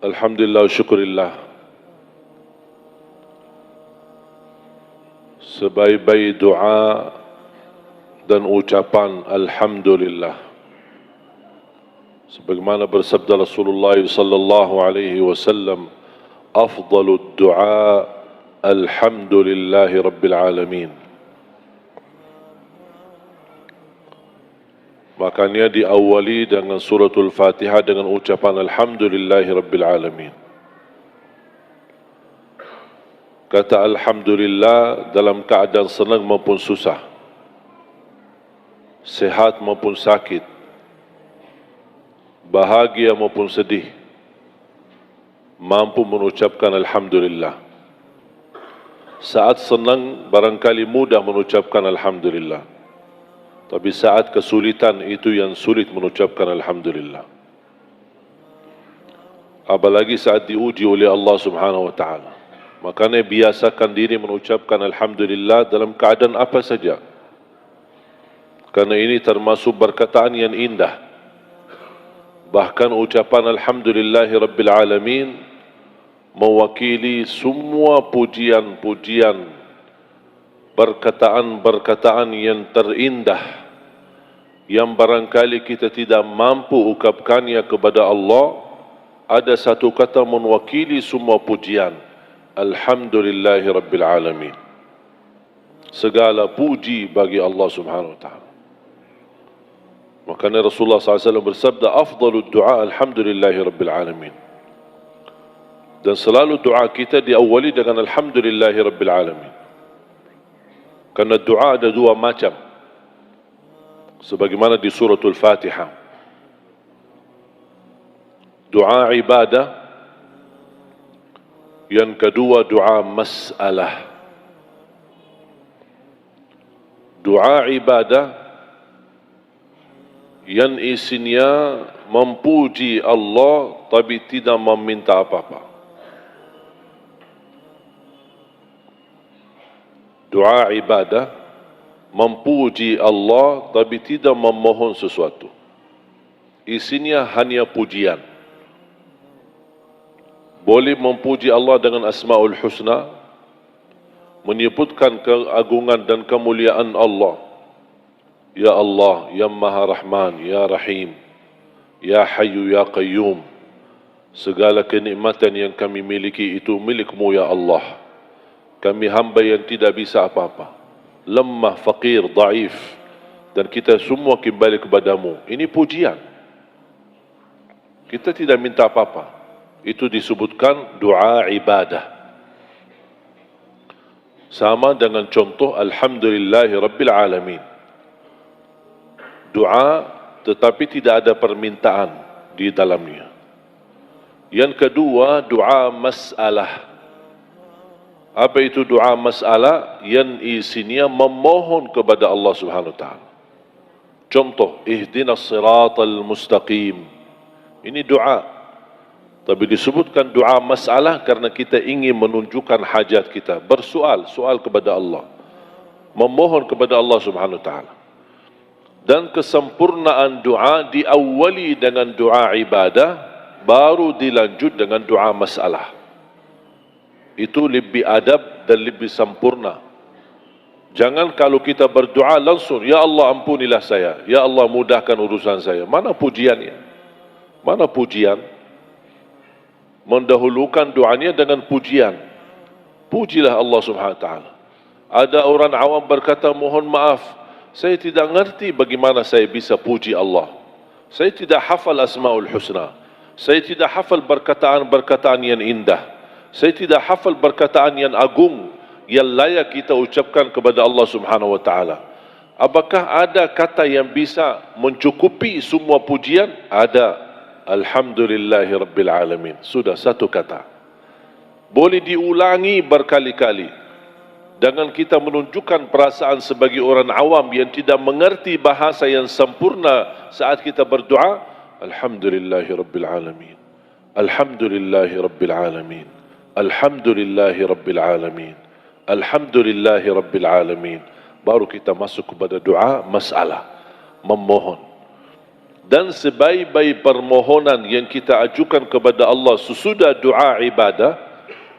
Alhamdulillah, syukurillah. Sebaik-baik doa dan ucapan Alhamdulillah. Sebagaimana bersabda Rasulullah sallallahu alaihi wasallam, afdalud du'a alhamdulillahi rabbil alamin. Makanya diawali dengan suratul Fatihah dengan ucapan Alhamdulillahi Rabbil Alamin. Kata Alhamdulillah dalam keadaan senang maupun susah, sehat maupun sakit, bahagia maupun sedih, mampu mengucapkan Alhamdulillah. Saat senang barangkali mudah mengucapkan Alhamdulillah, tapi saat kesulitan itu yang sulit mengucapkan Alhamdulillah. Apalagi saat diuji oleh Allah Subhanahu wa Ta'ala. Makanya biasakan diri mengucapkan Alhamdulillah dalam keadaan apa saja. Karena ini termasuk perkataan yang indah. Bahkan ucapan Alhamdulillahi Rabbil Alamin mewakili semua pujian-pujian, perkataan-perkataan yang terindah yang barangkali kita tidak mampu ungkapkannya kepada Allah. Ada satu kata mewakili semua pujian, Alhamdulillahi Rabbil Alamin. Segala puji bagi Allah Subhanahu wa Ta'ala. Makanya Rasulullah SAW bersabda, afdalud du'a Alhamdulillahi Rabbil Alamin. Dan selalu doa kita diawali dengan Alhamdulillahi Rabbil Alamin. Karena doa ada dua macam. Sebagaimana di suratul Fatihah. Doa ibadah. Yang kedua doa masalah. Doa ibadah yang isinya memuji Allah tapi tidak meminta apa-apa. Doa ibadah memuji Allah tapi tidak memohon sesuatu. Isinya hanya pujian. Boleh memuji Allah dengan Asmaul Husna, menyebutkan keagungan dan kemuliaan Allah. Ya Allah, Ya Maha Rahman, Ya Rahim, Ya Hayyu, Ya Qayyum. Segala kenikmatan yang kami miliki itu milik-Mu, Ya Allah. Kami hamba yang tidak bisa apa-apa, lemah, fakir, daif, dan kita semua kembali kepadamu. Ini pujian. Kita tidak minta apa-apa. Itu disebutkan doa ibadah. Sama dengan contoh Alhamdulillahi Rabbil Alamin. Doa tetapi tidak ada permintaan di dalamnya. Yang kedua, doa masalah. Apa itu doa masalah? Yang isinya memohon kepada Allah Subhanahu wa Ta'ala. Contoh, ihdinas siratal mustaqim. Ini doa. Tapi disebutkan doa masalah karena kita ingin menunjukkan hajat kita. Bersoal, soal kepada Allah. Memohon kepada Allah Subhanahu wa Ta'ala. Dan kesempurnaan doa diawali dengan doa ibadah, baru dilanjut dengan doa masalah. Itu lebih adab dan lebih sempurna. Jangan kalau kita berdoa langsung, Ya Allah ampunilah saya, Ya Allah mudahkan urusan saya. Mana pujiannya? Mana pujian? Mendahulukan doanya dengan pujian. Pujilah Allah Subhanahu wa Ta'ala. Ada orang awam berkata, mohon maaf, saya tidak mengerti bagaimana saya bisa puji Allah. Saya tidak hafal Asmaul Husna. Saya tidak hafal perkataan-perkataan yang indah. Saya tidak hafal perkataan yang agung yang layak kita ucapkan kepada Allah Subhanahu wa Ta'ala. Apakah ada kata yang bisa mencukupi semua pujian? Ada. Alhamdulillahi Rabbil Alamin. Sudah satu kata. Boleh diulangi berkali-kali. Dengan kita menunjukkan perasaan sebagai orang awam yang tidak mengerti bahasa yang sempurna saat kita berdoa. Alhamdulillahi Rabbil Alamin. Alhamdulillahi Rabbil Alamin. Alhamdulillahi Rabbil Alamin. Alhamdulillahi Rabbil Alamin. Baru kita masuk kepada doa masalah, memohon. Dan sebaik-baik permohonan yang kita ajukan kepada Allah sesudah doa ibadah,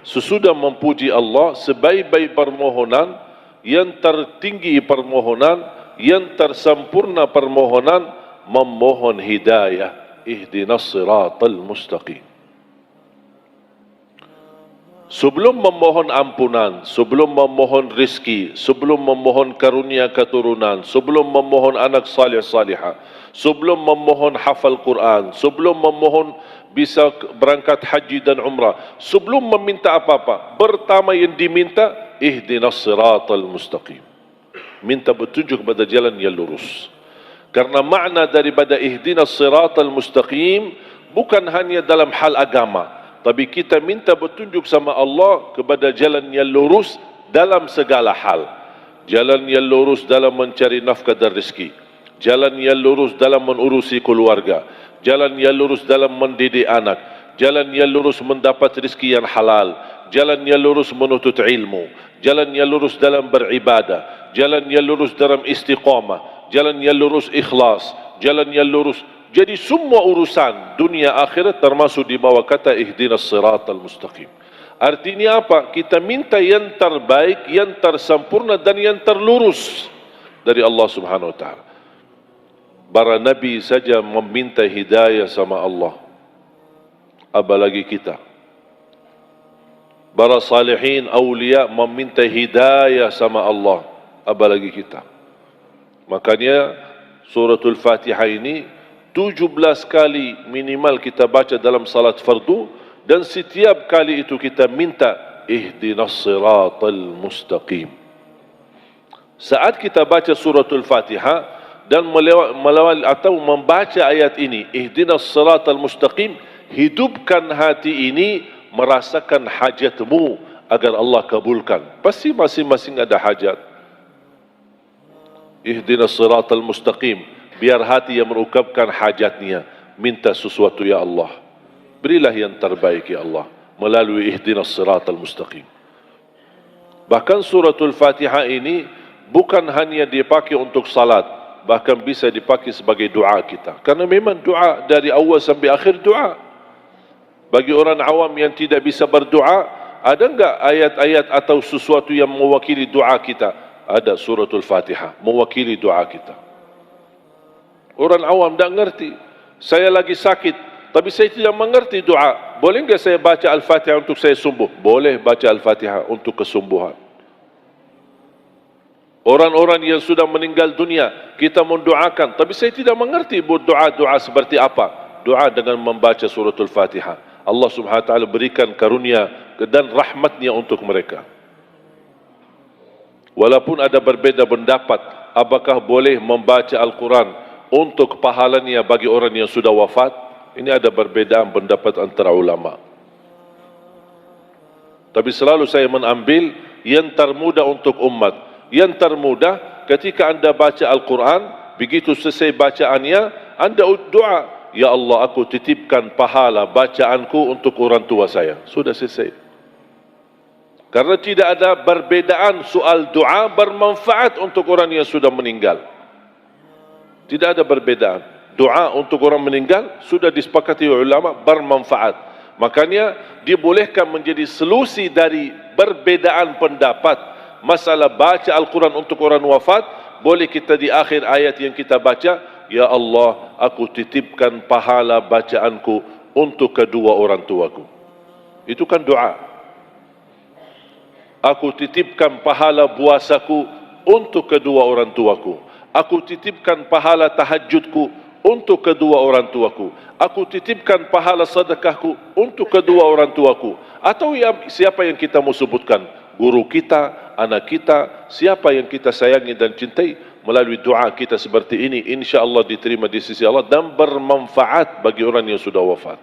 sesudah memuji Allah, sebaik-baik permohonan, yang tertinggi permohonan, yang tersempurna permohonan, memohon hidayah. Ihdinas siratal mustaqim. Sebelum memohon ampunan, sebelum memohon rezeki, sebelum memohon karunia keturunan, sebelum memohon anak salih salihah, sebelum memohon hafal Quran, sebelum memohon bisa berangkat haji dan umrah, sebelum meminta apa-apa, pertama yang diminta, ihdinas siratal mustaqim. Minta petunjuk pada jalan yang lurus. Karena makna daripada ihdinas siratal mustaqim bukan hanya dalam hal agama, tapi kita minta petunjuk sama Allah kepada jalan yang lurus dalam segala hal. Jalan yang lurus dalam mencari nafkah dan rezeki. Jalan yang lurus dalam mengurusi keluarga. Jalan yang lurus dalam mendidik anak. Jalan yang lurus mendapat rezeki yang halal. Jalan yang lurus menuntut ilmu. Jalan yang lurus dalam beribadah. Jalan yang lurus dalam istiqamah. Jalan yang lurus ikhlas. Jalan yang lurus. Jadi semua urusan dunia akhirat termasuk di bawah kata ihdinas siratal mustaqim. Artinya apa? Kita minta yang terbaik, yang tersempurna dan yang terlurus dari Allah Subhanahu wa taala. Para nabi saja meminta hidayah sama Allah, apalagi kita. Para salihin awliya meminta hidayah sama Allah, apalagi kita. Makanya suratul Fatihah ini 17 kali minimal kita baca dalam salat fardu, dan setiap kali itu kita minta ihdinas siratal mustaqim. Saat kita baca suratul Fatihah dan melawal atau membaca ayat ini, ihdinas siratal mustaqim, hidupkan hati ini merasakan hajatmu agar Allah kabulkan. Pasti masing-masing ada hajat. Ihdinas siratal mustaqim, biar hati yang mengungkapkan hajatnya, minta sesuatu ya Allah. Berilah yang terbaik ya Allah melalui ihdinas siratal mustaqim. Bahkan suratul Fatihah ini bukan hanya dipakai untuk salat, bahkan bisa dipakai sebagai doa kita. Karena memang doa dari awal sampai akhir doa. Bagi orang awam yang tidak bisa berdoa, ada enggak ayat-ayat atau sesuatu yang mewakili doa kita? Ada suratul Fatihah mewakili doa kita. Orang awam tak ngerti. Saya lagi sakit, tapi saya tidak mengerti doa. Boleh enggak saya baca Al-Fatihah untuk saya sembuh? Boleh baca Al-Fatihah untuk kesembuhan. Orang-orang yang sudah meninggal dunia, kita mendoakan, tapi saya tidak mengerti doa-doa seperti apa. Doa dengan membaca suratul Fatihah. Allah Subhanahu wa taala berikan karunia dan rahmatnya untuk mereka. Walaupun ada berbeza pendapat, apakah boleh membaca Al-Quran untuk pahalanya bagi orang yang sudah wafat, ini ada perbedaan pendapat antara ulama. Tapi selalu saya mengambil yang termudah untuk umat. Yang termudah ketika anda baca Al-Quran, begitu selesai bacaannya, anda doa, ya Allah, aku titipkan pahala bacaanku untuk orang tua saya. Sudah selesai. Karena tidak ada perbedaan soal doa bermanfaat untuk orang yang sudah meninggal. Tidak ada perbedaan. Doa untuk orang meninggal sudah disepakati ulama bermanfaat. Makanya dibolehkan menjadi solusi dari perbedaan pendapat. Masalah baca Al-Quran untuk orang wafat, boleh kita di akhir ayat yang kita baca, ya Allah, aku titipkan pahala bacaanku untuk kedua orang tuaku. Itu kan doa. Aku titipkan pahala puasaku untuk kedua orang tuaku. Aku titipkan pahala tahajudku untuk kedua orang tuaku. Aku titipkan pahala sedekahku untuk kedua orang tuaku. Atau siapa yang kita mau sebutkan? Guru kita, anak kita, siapa yang kita sayangi dan cintai, melalui doa kita seperti ini, insya Allah diterima di sisi Allah dan bermanfaat bagi orang yang sudah wafat.